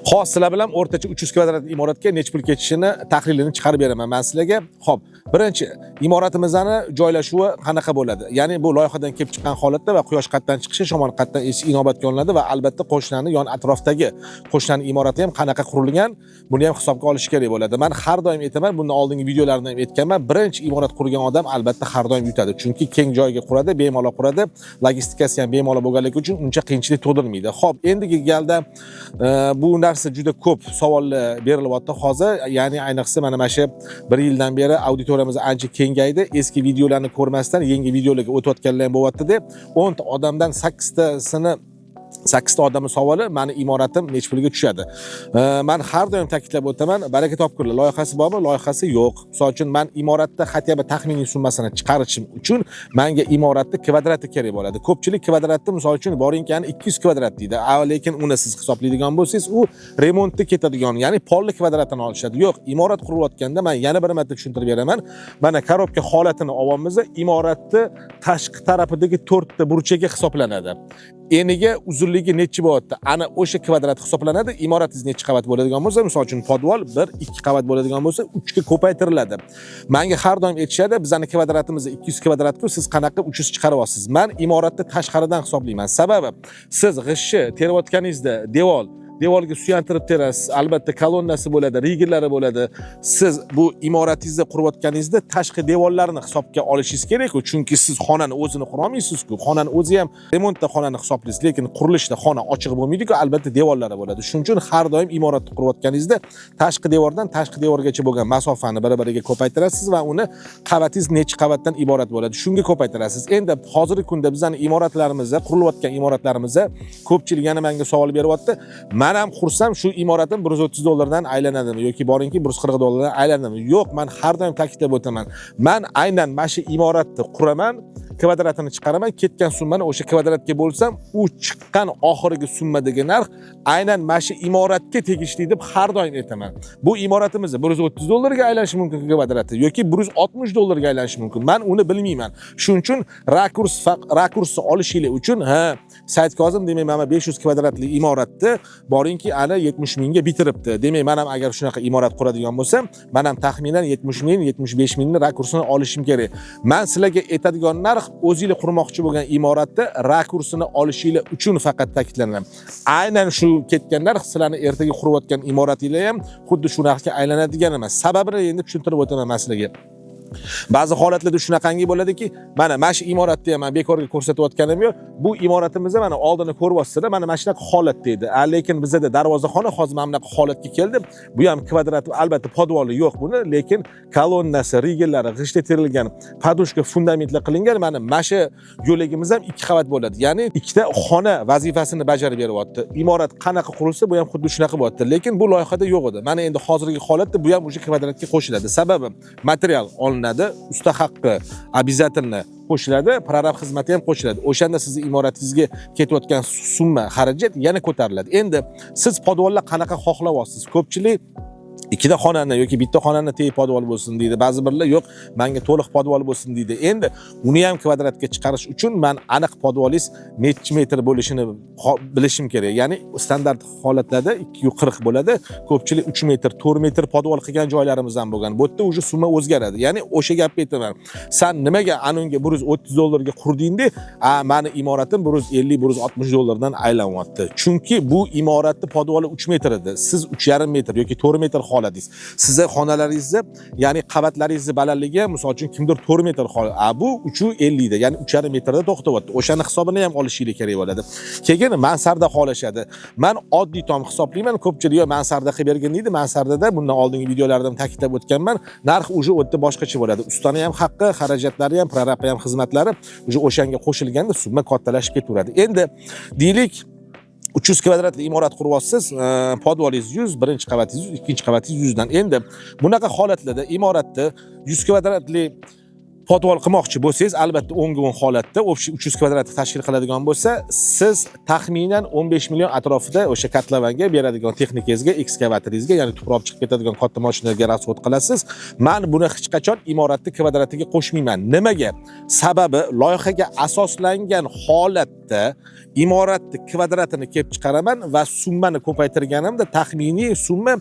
Xo'p, sizlar bilan o'rtacha 300 kvadratli imoratga nechta pul ketishini tahlilini chiqarib beraman men sizlarga. Xo'p, birinchi imoratimizni joylashuvi qanaqa bo'ladi? Ya'ni bu loyihadan kelib chiqqan holatda va quyosh qatdan chiqishi, shamol qatdan esishi inobatga olinadi va albatta qo'shnilarning yon atrofdagi qo'shnilarning imorati ham qanaqa qurilgan, buni ham hisobga olish kerak bo'ladi. Men har doim aytaman, bundan oldingi videolarda ham aytganman, birinchi imorat qurgan odam albatta har doim yutadi. Chunki keng joyga quradi, bemalol quradi, logistikasi ham bemalol bo'lganligi uchun uncha qiyinchilik tug'dirmaydi. Xo'p, endigi galda bu narsa juda ko'p savollar berilyapti hozir. Ya'ni ayniqsa mana shu 1 yildan beri auditoriyamiz ancha kengaydi. Eski videolarni ko'rmasdan yangi videolarga o'tayotganlar ham bo'lyapti deb 10 ta odamdan 8 ta odamning savoli meni imoratim nech pulga tushadi. Men har doim ta'kidlab o'taman, baraka topkurlar. Loyihasi bormi? Loyihasi yo'q. Misol uchun men imoratda hatto taxminiy summasini chiqarishim uchun menga imoratni kvadrati kerak bo'ladi. Ko'pchilik kvadratni misol uchun boringki 200 kvadrat deydi. Lekin uni siz hisoblaydigan bo'lsangiz, u remontga ketadigan, ya'ni polli kvadratini olishadi. Yo'q, imorat qurilayotganda men yana bir marta tushuntirib beraman. Mana korobka holatini olamiz, imoratni tashqi tarafidagi 4 ta burchaga hisoblanadi. Eniga uzunligi necha bo'lyapti? Ana o'sha kvadrat hisoblanadi. Imoratingiz necha qavat bo'ladigan bo'lsa, misol uchun podval 1-2 qavat bo'ladigan bo'lsa, 3 ga ko'paytiriladi. Menga har doim aytishadi, bizning kvadratimiz 200 kvadratku, siz qanaqa 300 chiqaryapsiz? Men imoratni tashqaridan hisoblayman. Sababi, siz g'ishni terayotganingizda devorga suyantirib terasiz, albatta kolonnasi bo'ladi, rigellari bo'ladi. Siz bu imoratingizni qurayotganingizda tashqi devorlarni hisobga olishingiz kerak, chunki siz xonani o'zini qura olmaysiz-ku. Xonani o'zi ham remontda xonani hisoblaysiz, lekin qurilishda xona ochiq bo'lmaydi-ku, albatta devorlari bo'ladi. Shuning uchun har doim imoratni qurayotganingizda tashqi devordan tashqi devorgacha bo'lgan masofani bir-biriga ko'paytirasiz va uni qavatingiz necha qavatdan iborat bo'ladi, shunga ko'paytirasiz. Endi hozirgi kunda bizning imoratlarimizda, qurilayotgan imoratlarimizda ko'pchilik yana menga savol beryapti. Men ham qursam shu imoratim $130 dan aylanadimi yoki boringki $140 dan aylanadimi? Yo'q, men har doim ta'kidlab o'taman. Men aynan mana shu imoratni quraman, kvadratini chiqaraman, ketgan summani o'sha kvadratga bo'lsam, u chiqqan oxirgi summadagi narx aynan mana shu imoratga tegishli deb har doim aytaman. Bu imoratimiz $130 ga aylanishi mumkin kvadrati yoki $160 ga aylanishi mumkin. Men uni bilmayman. Shuning uchun rakursni olishingiz uchun, Said Kozim demak mana 500 kvadratli imoratni boringki ana 70 mingga bitiribdi. Demak, men ham agar shunaqa imorat quradigan bo'lsam, men ham taxminan 70 ming, 75 mingni rakursini olishim kerak. Men sizlarga aytadigan narx o'zingiz qurmoqchi bo'lgan imoratni rakursini olishingiz uchun faqat ta'kidlanaman. Aynan shu ketgan narx sizlarni ertaga qurayotgan imoratinglar ham xuddi shu narxga aylanadigan emas. Sababini endi tushuntirib o'taman men sizlarga. Ba'zi holatlarda shunaqangi bo'ladiki, mana shu imoratni ham men bekorga ko'rsatayotganim yo'q. Bu imoratimizni mana oldini ko'ryapsizlar, mana shunaqa holatda edi. Lekin bizda darvozaxona hozir mana bunaqa holatga keldi. Bu ham kvadrat, albatta podvoli yo'q buni, lekin kolonnasi, rigellari g'ishtda terilgan, podushka fundamentlar qilingan. Mana shu yo'lagimiz ham 2 qavat bo'ladi. Ya'ni ikkita xona vazifasini bajarib beryapti. Imorat qanaqa qurilsa, bu ham xuddi shunaqa bo'lyapti. Lekin bu loyihada yo'q edi. Mana endi hozirgi holatda bu ham o'sha kvadratga qo'shiladi. Sababi material usta haqqi обязательно qo'shiladi, prorab xizmati ham qo'shiladi. O'shanda sizning imoratingizga ketayotgan summa, xarajat yana ko'tariladi. Endi siz podvallar qanaqa xohlayapsiz? Ko'pchilik ikkita xonani yoki bitta xonani tey podval bo'lsin deydi. Ba'zi birlar yo'q, menga to'liq podval bo'lsin deydi. Endi uni ham kvadratga chiqarish uchun men aniq podvalingiz necha metr bo'lishini bilishim kerak. Ya'ni standart holatlarda 240 bo'ladi. Ko'pchilik 3 metr, 4 metr podval qilgan joylarimiz ham bo'lgan. Bu yerda o'sha summa o'zgaradi. Ya'ni o'sha gapni aytaman. Sen nimaga anunga $130 ga qurdingda, meni imoratim $150-$160 dan aylanyapti. Chunki bu imoratni podvali 3 metr edi. Siz 3,5 metr yoki 4 metr holadingiz. Sizni xonalaringizni, ya'ni qavatlaringizni balandligi, misol uchun kimdir 4 metr holat, bu 350 da, ya'ni 3,5 metrda to'xtayapti. O'shani hisobini ham olishingiz kerak bo'ladi. Keyin mansarda qolishadi. Men oddiy tom hisoblayman. Ko'pchilik mansarda qilib bergan deydi. Mansardada bundan oldingi videolarda ham ta'kidlab o'tganman. Narx o'sha o'tda boshqacha bo'ladi. Ustani ham haqqi, xarajatlari ham, prorab ham xizmatlari o'shanga qo'shilganda summa kattalashib ketaveradi. Endi deylik 300 kvadratli imorat quryapsiz, podvalingiz 100, birinchi qavatingiz 100, ikkinchi qavatingiz 100 dan. Endi bunaqa holatlarda imoratni 100 kvadratli podval qilmoqchi bo'lsangiz, albatta 10 ga 10 holatda 300 kvadratni tashkil qiladigan bo'lsa, siz taxminan 15 million atrofida o'sha kotlovanga beradigan texnikangizga, ekskavatoringizga, ya'ni tuproq chiqib ketadigan katta mashinalarga rasxod qilasiz. Men buni hech qachon imoratni kvadratiga qo'shmayman. Nimaga? Sababi loyihaga asoslangan holatda imoratni kvadratini kelib chiqaraman va summani ko'paytirganimda taxminiy summa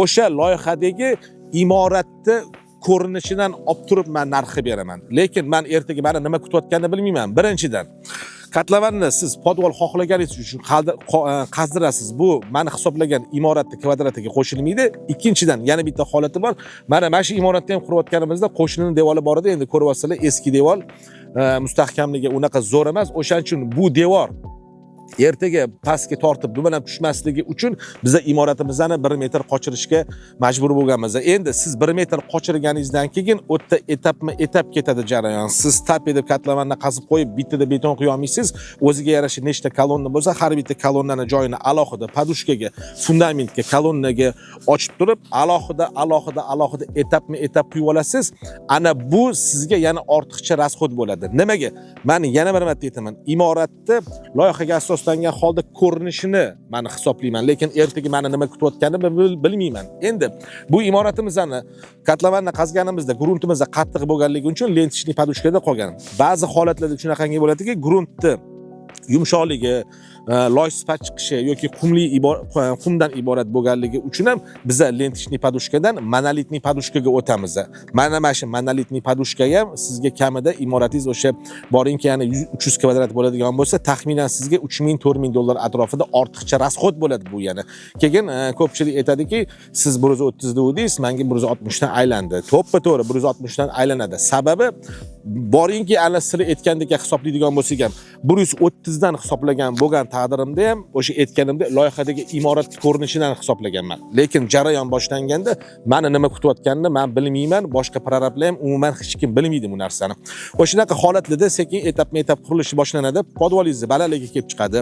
o'sha loyihadagi imoratni ko'rinishidan olib turib men narxi beraman. Lekin men ertaga meni nima kutayotganini bilmayman. Birinchidan, kotlovanni siz podval xohlaganingiz uchun qazdirasiz. Bu meni hisoblagan imoratni kvadratiga qo'shilmaydi. Ikkinchidan, yana bitta holati bor. Mana shu imoratni ham qurayotganimizda qo'shnining devori bor edi. Endi ko'ryapsizlar, eski devor, mustahkamligi unaqa zo'r emas. O'shaning uchun bu devor ertaga pastga tortib dumalab tushmasligi uchun biz imoratimizni 1 metr qochirishga majbur bo'lganmiz. Endi siz 1 metr qochirganingizdan keyin o'tda etap ketadi jarayon. Siz tap edib kotlovanni qazib qo'yib bittada beton quya olmaysiz. O'ziga yarasha nechta kolonna bo'lsa, har bitta kolonnani joyini alohida podushkaga, fundamentga, kolonnaga ochib turib, alohida etap quyib olasiz. Ana bu sizga yana ortiqcha rasxod bo'ladi. Nimaga? Men yana bir marta aytaman, imoratni loyihaga asoslangan holda ko'rinishini men hisoblayman, lekin ertaga meni nima kutayotganini bilmayman. Endi bu imoratimizni kotlovanni qazganimizda gruntimizda qattiq bo'lganligi uchun lentishli podushkada qolgan. Ba'zi holatlarda shunaqangi bo'ladiki, gruntni yumshoqligi, loy sifat chiqishi yoki qumdan iborat bo'lganligi uchun ham biz lentishli podushkadan monolitli podushkaga o'tamiz. Mana shu monolitli podushka ham sizga kamida imoratingiz o'sha boringki, ya'ni 300 kvadrat bo'ladigan bo'lsa, taxminan sizga 3000-4000 dollar atrofida ortiqcha rasxod bo'ladi bu yana. Keyin ko'pchilik aytadiki, siz 130 dedingiz, menga 160 dan aylandi. To'ppa-to'g'ri 160 dan aylanadi. Sababi boringki, ana sizlar aytgandek hisoblaydigan bo'lsak ham 130 dan hisoblagan bo'lgan taqdirimda ham o'sha aytganimda loyihadagi imorat ko'rinishidan hisoblaganman. Lekin jarayon boshlanganda meni nima kutayotganini men bilmayman, boshqa prorablar ham umuman hech kim bilmaydi bu narsani. O'shanaqa holatlarda sekin etap qurilishi boshlanadi. Podvalingiz balandligiga kelib chiqadi.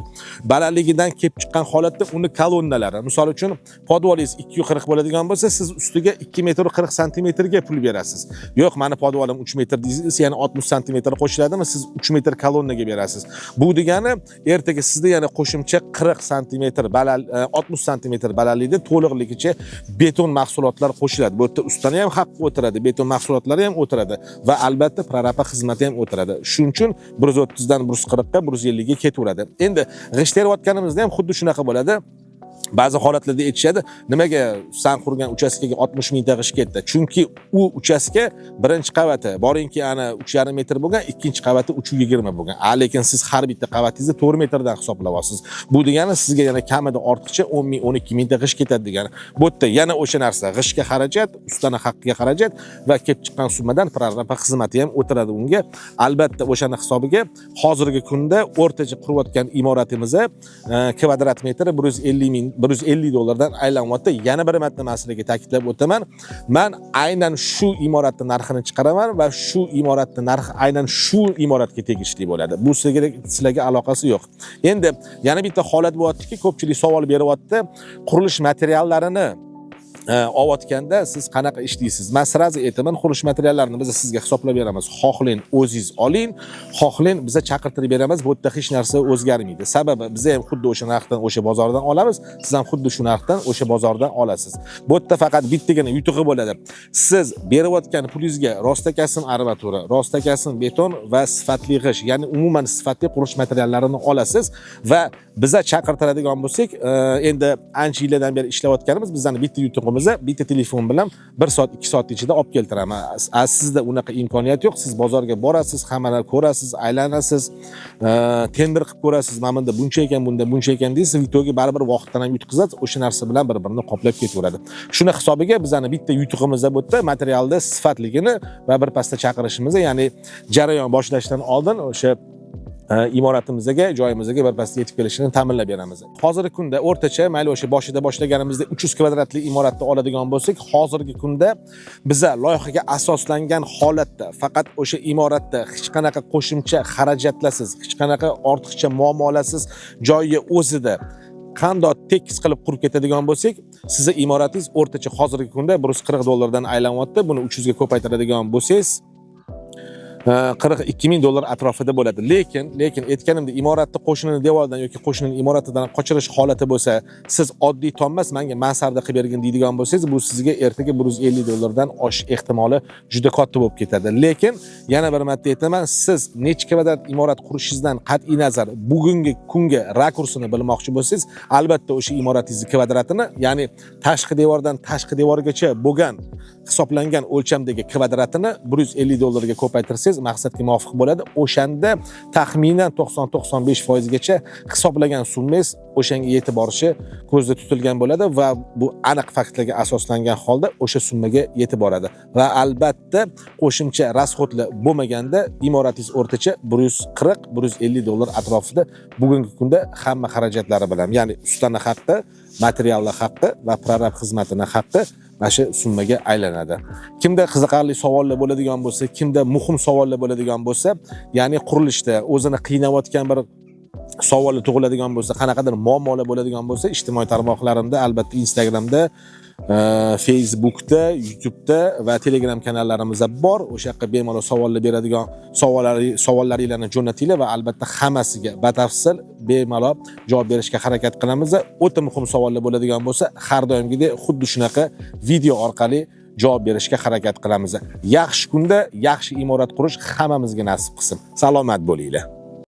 Balandligidan kelib chiqqan holatda uni kolonnalari, misol uchun podvalingiz 240 bo'ladigan bo'lsa, siz ustiga 2 metr 40 santimetrga pul berasiz. Yo'q, meni podvalim 3 metr deysiz, ya'ni 60 santimetr qo'shiladimi, siz 3 metr kolonnaga berasiz. Bu degani ertaga sizda yana qo'shimcha 40 santimetr 60 santimetr balandlikda to'liqligicha beton mahsulotlar qo'shiladi. Bu yerda ustani ham haqqi o'tiradi, beton mahsulotlari ham o'tiradi va albatta proraba xizmati ham o'tiradi. Shuning uchun 130 dan 140 ga 150 ga ketaveradi. Endi g'isht terayotganimizda ham xuddi shunaqa bo'ladi. Ba'zi holatlarda aytishadi, nimaga san qurgan uchastkaga 60 ming g'isht ketdi? Chunki u uchastka birinchi qavati boringki, ana 3,5 metr bo'lgan, ikkinchi qavati 320 bo'lgan. Lekin siz har bitta qavatingizni 4 metrdan hisoblayapsiz. Bu degani sizga yana kamida ortiqcha 10 ming 12 ming g'isht ketadi degani. Bu yerda yana o'sha narsa, g'ishtga xarajat, ustani haqqiga xarajat va kelib chiqqan summadan proraba xizmati ham o'tiradi unga. Albatta o'shani hisobiga hozirgi kunda o'rtacha qurayotgan imoratimiz kvadrat metri 150 ming 150 dollardan aylanyapti. Yana bir marta masalaga ta'kidlab o'taman. Men aynan shu imoratning narxini chiqaraman va shu imoratning narxi aynan shu imoratga tegishli bo'ladi. Bu sizlarga aloqasi yo'q. Endi yana bitta holat bo'lyaptiki, ko'pchilik savol beryapti. Qurilish materiallarini olayotganda siz qanaqa ishlaysiz? Men sirazi aytaman, qurilish materiallarini biz sizga hisoblab beramiz. Xohlang o'zingiz oling, xohlang biz chaqirtirib beramiz. Bu yerda hech narsa o'zgarmaydi. Sababi biz ham xuddi o'sha narxdan, o'sha bozordan olamiz, siz ham xuddi shu narxdan, o'sha bozordan olasiz. Bu yerda faqat bittagina yutug'i bo'ladi. Siz berayotgan pulingizga rostakasin armatura, rostakasin beton va sifatli g'isht, ya'ni umuman sifatli qurilish materiallarini olasiz va biza chaqirtiradigan bo'lsak, endi ancha yillardan beri ishlayotganimiz, bizning bitta yutug'i bitta telefon bilan 1 soat 2 soat ichida olib keltiraman. Sizda unaqa imkoniyat yo'q. Siz bozorga borasiz, hammalar ko'rasiz, aylanasiz, tender qilib ko'rasiz. Mana bunda buncha ekan, bunda buncha ekan deysiz, videoga baribir vaqtdan ham yutqizasiz. O'sha narsa bilan bir-birini qoplab ketaveradi. Shuni hisobiga bizning bitta yutug'imizda bu yerda materialda sifatligini va bir pasta chaqirishimiz, ya'ni jarayon boshlashdan oldin o'sha imoratimizga, joyimizga birpasda yetib kelishini ta'minlab beramiz. Hozirgi kunda o'rtacha, mayli o'sha boshida boshlaganimizda 300 kvadratli imoratni oladigan bo'lsak, hozirgi kunda biza loyihaga asoslangan holatda faqat o'sha imoratda hech qanaqa qo'shimcha xarajatlarsiz, hech qanaqa ortiqcha muammolarsiz joyi o'zida qandoq tekis qilib qurib ketadigan bo'lsak, sizning imoratingiz o'rtacha hozirgi kunda 140 dollardan aylanyapti. Buni 300 ga ko'paytiradigan bo'lsangiz, 42 ming dollar atrofida bo'ladi. Lekin aytganimdek, imoratni qo'shnining devoridan yoki qo'shnining imoratidan qochirish holati bo'lsa, siz oddiy tom emas, menga mansarda qilib bergin deydigan bo'lsangiz, bu sizga ertaga 150 dollardan oshish ehtimoli juda katta bo'lib ketadi. Lekin yana bir marta aytaman, siz necha kvadrat imorat qurishingizdan qat'iy nazar bugungi kunga rakursini bilmoqchi bo'lsangiz, albatta o'sha imoratingizni kvadratini, ya'ni tashqi devordan tashqi devorgacha bo'lgan hisoblangan o'lchamdagi kvadratini 150 dollarga ko'paytirsangiz maqsadga muvofiq bo'ladi. O'shanda taxminan 90-95% gacha hisoblagan summangiz o'shanga yetib borishi ko'zda tutilgan bo'ladi va bu aniq faktlarga asoslangan holda o'sha summaga yetib boradi. Va albatta qo'shimcha rasxodlar bo'lmaganda imoratingiz o'rtacha 140-150 dollar atrofida bugungi kunda hamma xarajatlari bilan, ya'ni ustana haqqi, materiallar haqqi va prorab xizmatining haqqi mana shu summaga aylanadi. Kimda qiziqarli savollar bo'ladigan bo'lsa, kimda muhim savollar bo'ladigan bo'lsa, ya'ni qurilishda o'zini qiynayotgan bir savollar tug'iladigan bo'lsa, qanaqadir muammolar bo'ladigan bo'lsa, ijtimoiy tarmoqlarimda, albatta Instagramda, Facebookda, YouTube'da va Telegram kanallarimizda bor. O'sha yoqqa bemalol savollar beradigan savollaringizni jo'natinglar va albatta hammasiga batafsil bemalol javob berishga harakat qilamiz. O'ta muhim savollar bo'ladigan bo'lsa, har doimgidek xuddi shunaqa video orqali javob berishga harakat qilamiz. Yaxshi kunda yaxshi imorat qurish hammamizga nasib qilsin. Salomat bo'linglar.